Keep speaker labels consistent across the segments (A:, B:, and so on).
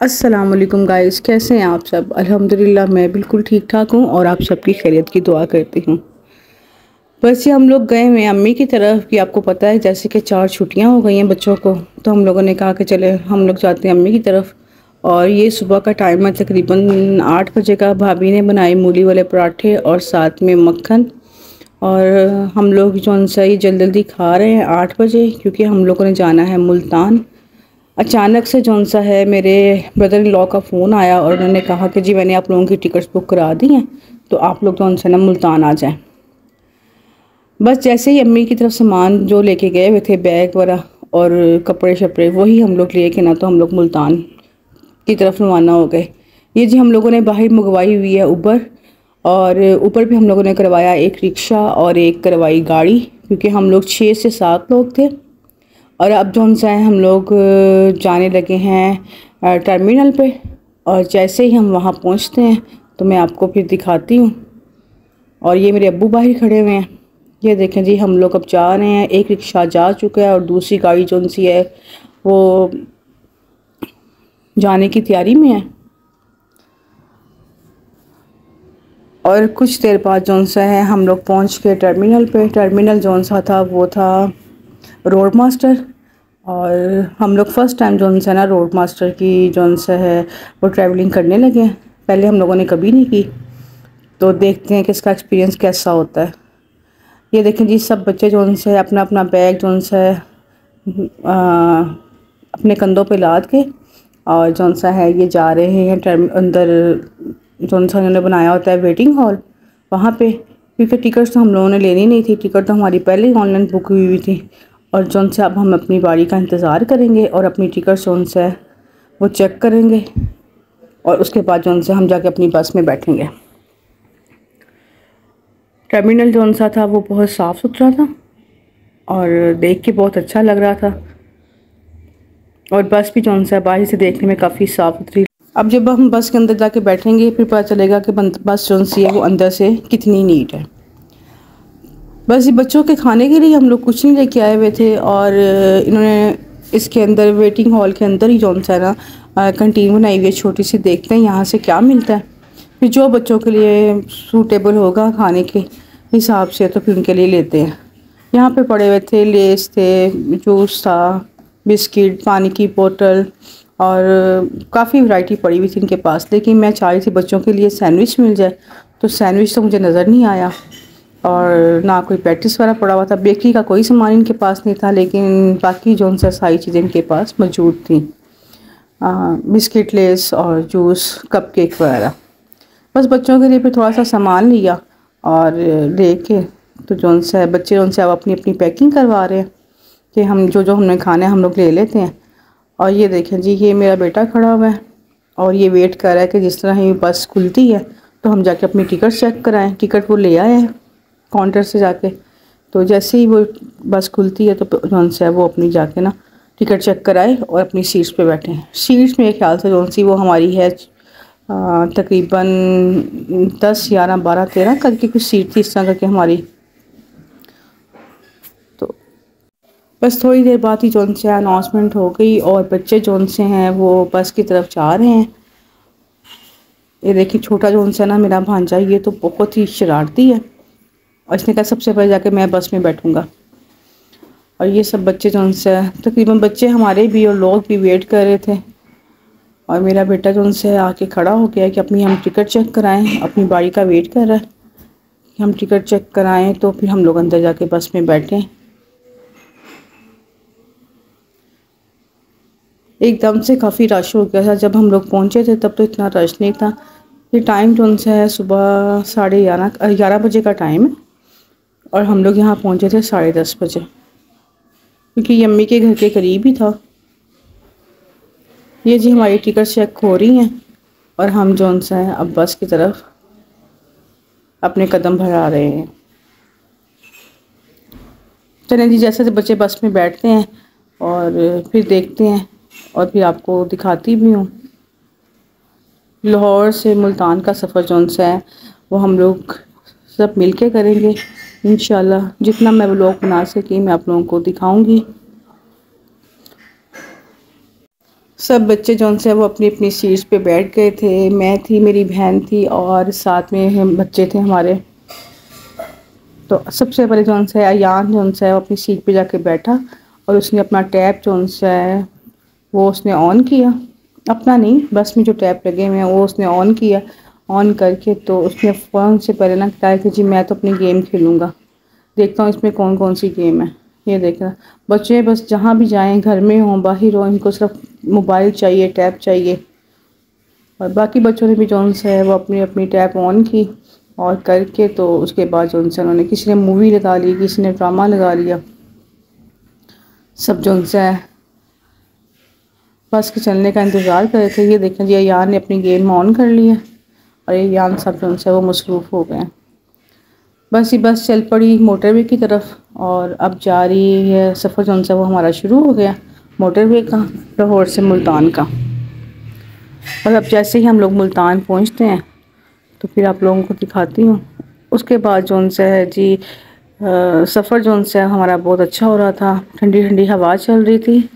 A: अस्सलाम वालेकुम गाइस, कैसे हैं आप सब। अल्हम्दुलिल्लाह मैं बिल्कुल ठीक ठाक हूँ और आप सबकी खैरियत की दुआ करती हूँ। बस ये हम लोग गए हुए हैं अम्मी की तरफ कि आपको पता है जैसे कि 4 छुट्टियाँ हो गई हैं बच्चों को, तो हम लोगों ने कहा कि चले हम लोग जाते हैं अम्मी की तरफ। और ये सुबह का टाइम है, तकरीबन 8 बजे का। भाभी ने बनाए मूली वाले पराठे और साथ में मक्खन। और हम लोग जो सा ये जल्दी जल्दी खा रहे हैं 8 बजे, क्योंकि हम लोगों ने जाना है मुल्तान। अचानक से जौन सा है मेरे ब्रदर इन लॉ का फ़ोन आया और उन्होंने कहा कि जी मैंने आप लोगों की टिकट्स बुक करा दी हैं, तो आप लोग जौन सा ना मुल्तान आ जाएं। बस जैसे ही अम्मी की तरफ सामान जो लेके गए हुए थे, बैग वगैरह और कपड़े शपड़े, वही हम लोग लिए कि ना, तो हम लोग मुल्तान की तरफ रवाना हो गए। ये जी हम लोगों ने बाहर मंगवाई हुई है उबर, और ऊपर भी हम लोगों ने करवाया एक रिक्शा और एक करवाई गाड़ी, क्योंकि हम लोग 6 से 7 लोग थे। और अब जो सा है हम लोग जाने लगे हैं टर्मिनल पे। और जैसे ही हम वहाँ पहुँचते हैं तो मैं आपको फिर दिखाती हूँ। और ये मेरे अब्बू बाहर खड़े हुए हैं। ये देखें जी, हम लोग अब जा रहे हैं। एक रिक्शा जा चुका है और दूसरी गाड़ी जो सी है वो जाने की तैयारी में है। और कुछ देर बाद जो सा है हम लोग पहुँच के टर्मिनल पे। टर्मिनल जो सा था वो था रोड मास्टर। और हम लोग फ़र्स्ट टाइम जो सा ना रोड मास्टर की जो सा है वो ट्रैवलिंग करने लगे हैं। पहले हम लोगों ने कभी नहीं की, तो देखते हैं कि इसका एक्सपीरियंस कैसा होता है। ये देखें जी, सब बच्चे जो से अपना अपना बैग जो सा है अपने कंधों पे लाद के और जो सा है ये जा रहे हैं अंदर। जो सा उन्होंने बनाया होता है वेटिंग हॉल, वहाँ पे। क्योंकि टिकट तो हम लोगों ने लेनी नहीं थी, टिकट तो हमारी पहले ही ऑनलाइन बुक हुई थी। और जो से अब हम अपनी बारी का इंतज़ार करेंगे और अपनी टिकट जो है वो चेक करेंगे, और उसके बाद जो से हम जाके अपनी बस में बैठेंगे। टर्मिनल जो सा था वो बहुत साफ़ सुथरा था और देख के बहुत अच्छा लग रहा था। और बस भी जो सा बाहर से देखने में काफ़ी साफ़ सुथरी। अब जब हम बस के अंदर जाके बैठेंगे फिर पता चलेगा कि बस जो सी है वो अंदर से कितनी नीट है। बस ये बच्चों के खाने के लिए हम लोग कुछ नहीं लेके आए हुए थे, और इन्होंने इसके अंदर वेटिंग हॉल के अंदर ही जो सा ना कंटीन बनाई हुई है छोटी सी। देखते हैं यहाँ से क्या मिलता है, फिर जो बच्चों के लिए सूटेबल होगा खाने के हिसाब से तो फिर उनके लिए लेते हैं। यहाँ पे पड़े हुए थे लेस थे, जूस था, बिस्किट, पानी की बोतल, और काफ़ी वैरायटी पड़ी हुई थी इनके पास। लेकिन मैं चाह रही थी बच्चों के लिए सैंडविच मिल जाए, तो सैंडविच तो मुझे नज़र नहीं आया। और ना कोई पैटिस वाला पड़ा हुआ था। बेकरी का कोई सामान इनके पास नहीं था, लेकिन बाकी जो सा सारी चीज़ें इनके पास मौजूद थी। बिस्किट, लेस और जूस, कपकेक वगैरह। बस बच्चों के लिए फिर थोड़ा सा सामान लिया और लेके तो जो सा बच्चे जो अब अपनी अपनी पैकिंग करवा रहे हैं कि हम जो हमने खाना है हम लोग ले लेते हैं। और ये देखें जी, ये मेरा बेटा खड़ा हुआ है और ये वेट कर रहा है कि जिस तरह ही बस खुलती है तो हम जाके अपनी टिकट चेक कराएं। टिकट वो ले आए हैं काउंटर से जाके, तो जैसे ही वो बस खुलती है तो जो सा है वो अपनी जाके ना टिकट चेक कराए और अपनी सीट्स पे बैठे हैं। सीट्स मेरे ख्याल से जो सी वो हमारी है तकरीबन 10, 11, 12, 13 करके कुछ सीट थी इस तरह करके हमारी। तो बस थोड़ी देर बाद ही जो से अनाउंसमेंट हो गई और बच्चे जो से हैं वो बस की तरफ जा रहे हैं। ये देखिए, छोटा जो सा ना मेरा भांजा, ये तो बहुत ही शरारती है और इसने कहा सबसे पहले जाके मैं बस में बैठूंगा। और ये सब बच्चे जो से तकरीबन बच्चे हमारे भी और लोग भी वेट कर रहे थे। और मेरा बेटा जो उनसे आके खड़ा हो गया कि अपनी हम टिकट चेक कराएं, अपनी बारी का वेट कर रहा है कि हम टिकट चेक कराएं तो फिर हम लोग अंदर जाके बस में बैठें। एकदम से काफ़ी रश हो गया था। जब हम लोग पहुंचे थे तब तो इतना रश नहीं था। ये टाइम जो उनसे है सुबह 11:30 बजे का टाइम है और हम लोग यहाँ पहुँचे थे 10:30 बजे, क्योंकि ये अम्मी के घर के करीब ही था। ये जी हमारी टिकट चेक हो रही हैं और हम जो सा है अब बस की तरफ अपने कदम बढ़ा रहे हैं। चलें जी, जैसे बच्चे बस में बैठते हैं और फिर देखते हैं और फिर आपको दिखाती भी हूँ। लाहौर से मुल्तान का सफ़र जो सा है वो हम लोग सब मिल के करेंगे इंशाल्लाह। जितना मैं व्लॉग बना सकी मैं आप लोगों को दिखाऊंगी। सब बच्चे जौन से वो अपनी अपनी सीट्स पे बैठ गए थे। मैं थी, मेरी बहन थी और साथ में हम बच्चे थे हमारे। तो सबसे पहले जौन सा अयान जौन सा है वो अपनी सीट पे जाके बैठा और उसने अपना टैप जौन सा है वो उसने ऑन किया। अपना नहीं, बस में जो टैप लगे हुए हैं वो उसने ऑन किया। ऑन करके तो उसने फ़ौरन से पहले ना कहा कि जी मैं तो अपनी गेम खेलूँगा, देखता हूँ इसमें कौन कौन सी गेम है। ये देखना, बच्चे बस जहाँ भी जाएं, घर में हों बाहर हो, इनको सिर्फ मोबाइल चाहिए, टैब चाहिए। और बाकी बच्चों ने भी जौन सा है वो अपनी अपनी टैब ऑन की और करके तो उसके बाद जौन सा उन्होंने, किसी ने मूवी लगा ली, किसी ने ड्रामा लगा लिया। सब जौन सा है बस के चलने का इंतज़ार कर रहे थे। ये देखें जी अयान ने अपनी गेम ऑन कर ली है और अयान सब जौन सा वो मसरूफ़ हो गए। बस ये बस चल पड़ी मोटरवे की तरफ और अब जा रही है सफ़र जौन सा वो हमारा शुरू हो गया मोटरवे का, लाहौर से मुल्तान का। और अब जैसे ही हम लोग मुल्तान पहुंचते हैं तो फिर आप लोगों को दिखाती हूँ। उसके बाद जौन सा है जी सफ़र जौन सा हमारा बहुत अच्छा हो रहा था, ठंडी ठंडी हवा चल रही थी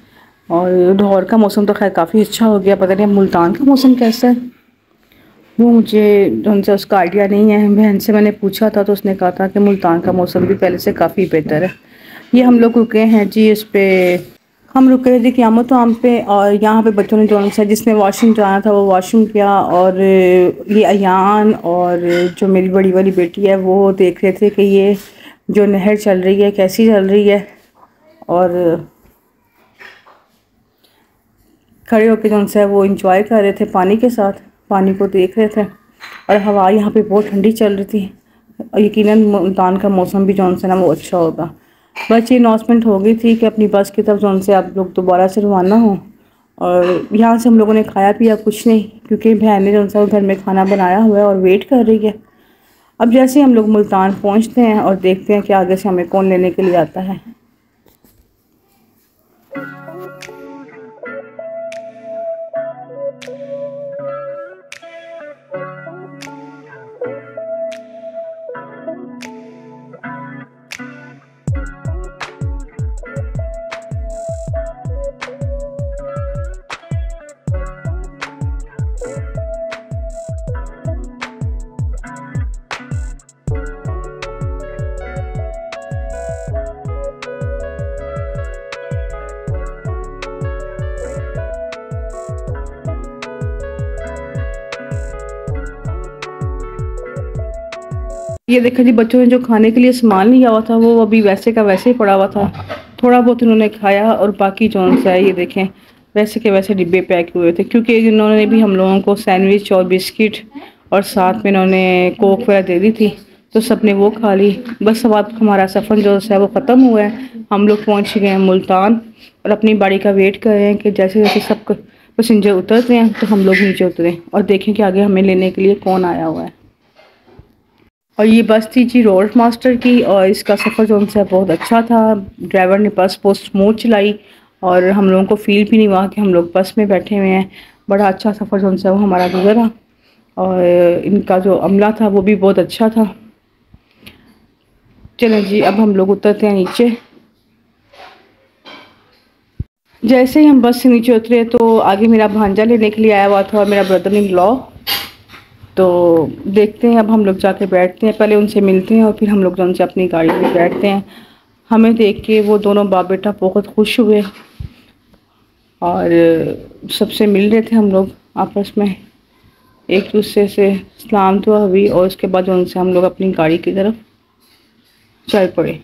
A: और लाहौर का मौसम तो खैर काफ़ी अच्छा हो गया। पता नहीं अब मुल्तान का मौसम कैसा है वो मुझे जौन सा उसका आइडिया नहीं है। बहन से मैंने पूछा था तो उसने कहा था कि मुल्तान का मौसम भी पहले से काफ़ी बेहतर है। ये हम लोग रुके हैं जी इस पे, हम रुके थे क़यामत आम पे और यहाँ पे बच्चों ने जौन सा जिसने वॉशरूम जाना था वो वॉशरूम किया। और ये अयान और जो मेरी बड़ी वाली बेटी है वो देख रहे थे कि ये जो नहर चल रही है कैसी चल रही है और खड़े होकर जौन सा वो इंजॉय कर रहे थे पानी के साथ, पानी को देख रहे थे। और हवा यहाँ पे बहुत ठंडी चल रही थी और यकीनन मुल्तान का मौसम भी जौन सा ना वो अच्छा होगा। बस ये अनाउंसमेंट हो गई थी कि अपनी बस की तरफ जौन से आप लोग दोबारा से रवाना हों। और यहाँ से हम लोगों ने खाया पिया कुछ नहीं क्योंकि बहन ने जौन सा घर में खाना बनाया हुआ है और वेट कर रही है। अब जैसे ही हम लोग मुल्तान पहुँचते हैं और देखते हैं कि आगे से हमें कौन लेने के लिए आता है। ये देखा जी बच्चों ने जो खाने के लिए सामान लिया हुआ था वो अभी वैसे का वैसे ही पड़ा हुआ था। थोड़ा बहुत उन्होंने खाया और बाकी जौन सा है ये देखें वैसे के वैसे डिब्बे पैक हुए थे क्योंकि इन्होंने भी हम लोगों को सैंडविच और बिस्किट और साथ में इन्होंने कोक वगैरह दे दी थी तो सब ने वो खा ली। बस अब हमारा सफ़र जो है वो ख़त्म हुआ है। हम लोग पहुँच गए हैं मुल्तान और अपनी बारी का वेट कर रहे हैं कि जैसे जैसे सब पैसेंजर उतरते हैं तो हम लोग नीचे उतरें और देखें कि आगे हमें लेने के लिए कौन आया हुआ है। और ये बस थी जी रोड मास्टर की और इसका सफ़र जो उनसे बहुत अच्छा था। ड्राइवर ने बस बहुत स्मूथ चलाई और हम लोगों को फील भी नहीं हुआ कि हम लोग बस में बैठे हुए हैं। बड़ा अच्छा सफ़र जो उनसे वो हमारा गुजरा और इनका जो अमला था वो भी बहुत अच्छा था। चलें जी अब हम लोग उतरते हैं नीचे। जैसे ही हम बस से नीचे उतरे तो आगे मेरा भांजा लेने के लिए आया हुआ था और मेरा ब्रदर इन लॉ। तो देखते हैं अब हम लोग जाके बैठते हैं, पहले उनसे मिलते हैं और फिर हम लोग जो उनसे अपनी गाड़ी में बैठते हैं। हमें देख के वो दोनों बाप बेटा बहुत खुश हुए और सबसे मिल रहे थे हम लोग आपस में, एक दूसरे से सलाम दुआ हुई और उसके बाद उनसे हम लोग अपनी गाड़ी की तरफ चल पड़े।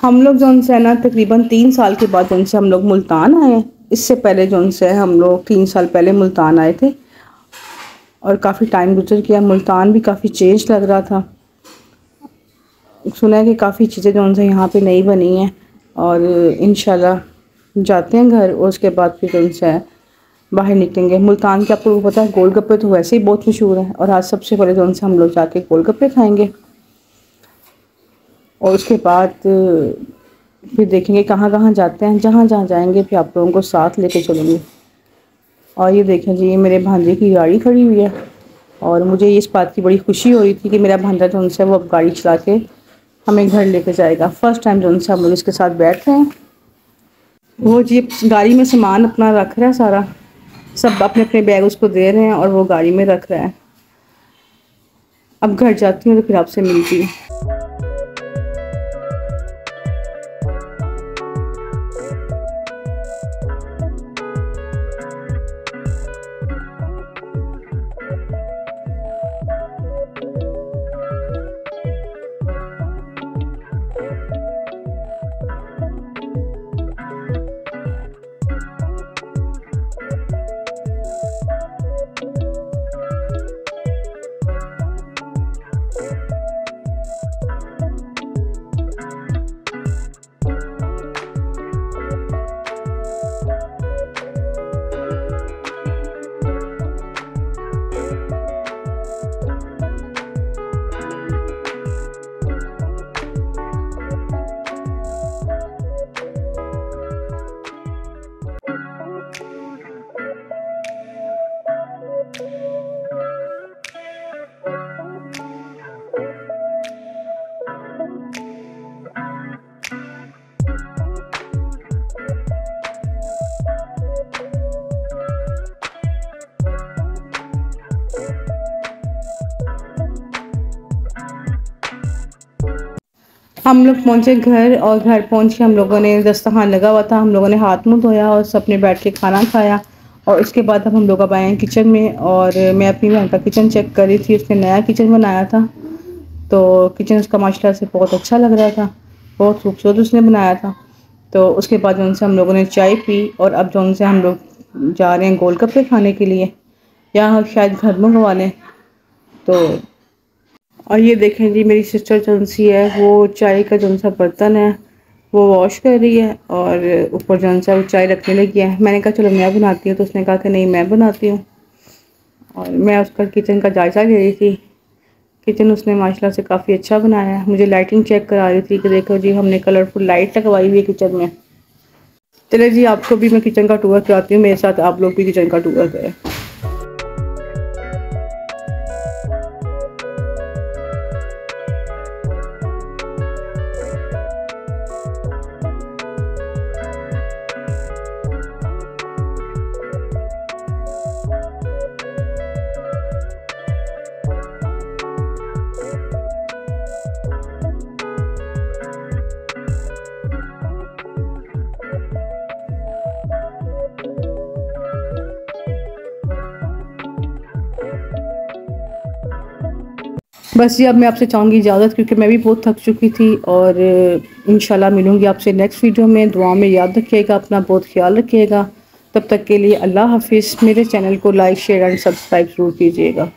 A: हम लोग जो उनसे ना तकरीबन 3 साल के बाद उनसे हम लोग मुल्तान आए। इससे पहले जो उनसे हम लोग 3 साल पहले मुल्तान आए थे और काफ़ी टाइम गुजर गया। मुल्तान भी काफ़ी चेंज लग रहा था। सुना है कि काफ़ी चीज़ें जो उनसे यहाँ पे नई बनी हैं और इंशाल्लाह जाते हैं घर और उसके बाद फिर उनसे बाहर निकलेंगे। मुल्तान के आपको पता है गोलगप्पे तो वैसे ही बहुत मशहूर है और आज सबसे पहले जो उनसे हम लोग जाके गोलगप्पे खाएँगे और उसके बाद फिर देखेंगे कहाँ कहाँ जाते हैं। जहाँ जहाँ जाएंगे फिर आप लोगों को साथ लेके चलेंगे। और ये देखें जी मेरे भांजे की गाड़ी खड़ी हुई है और मुझे इस बात की बड़ी खुशी हो रही थी कि मेरा भांजा जो उनसे वो अब गाड़ी चला के हमें घर लेके जाएगा। फ़र्स्ट टाइम जो उनसे हम लोग इसके साथ बैठ रहे हैं। वो जी गाड़ी में सामान अपना रख रहा है सारा, सब अपने अपने बैग उसको दे रहे हैं और वो गाड़ी में रख रहा है। अब घर जाती हूँ तो फिर आपसे मिलती हूँ। हम लोग पहुँचे घर और घर पहुँच के हम लोगों ने दस्तरखान लगा हुआ था, हम लोगों ने हाथ मुँह धोया और सबने बैठ के खाना खाया। और उसके बाद अब हम लोग अब आए हैं किचन में और मैं अपनी बहन का किचन चेक कर रही थी। उसने नया किचन बनाया था तो किचन उसका माशाल्लाह से बहुत अच्छा लग रहा था, बहुत खूबसूरत उसने बनाया था। तो उसके बाद उनसे हम लोगों ने चाय पी और अब जो उनसे हम लोग जा रहे हैं गोलगप्पे खाने के लिए, या शायद घर मंगवा लें। तो और ये देखें जी मेरी सिस्टर जो सी है वो चाय का जो सा बर्तन है वो वॉश कर रही है और ऊपर जो सा वो चाय रखने लगी है। मैंने कहा चलो मैं बनाती हूँ, तो उसने कहा कि नहीं मैं बनाती हूँ। और मैं उसका किचन का जायज़ा ले रही थी। किचन उसने माशाल्लाह से काफ़ी अच्छा बनाया है। मुझे लाइटिंग चेक करा रही थी कि देखो जी हमने कलरफुल लाइट लगवाई हुई है किचन में। चले जी आपको भी मैं किचन का टूर कराती हूँ, मेरे साथ आप लोग भी किचन का टूर करें। बस जी अब मैं आपसे चाहूँगी इजाज़त, क्योंकि मैं भी बहुत थक चुकी थी। और इंशाल्लाह मिलूँगी आपसे नेक्स्ट वीडियो में। दुआ में याद रखिएगा, अपना बहुत ख्याल रखिएगा। तब तक के लिए अल्लाह हाफिज़। मेरे चैनल को लाइक शेयर एंड सब्सक्राइब ज़रूर कीजिएगा।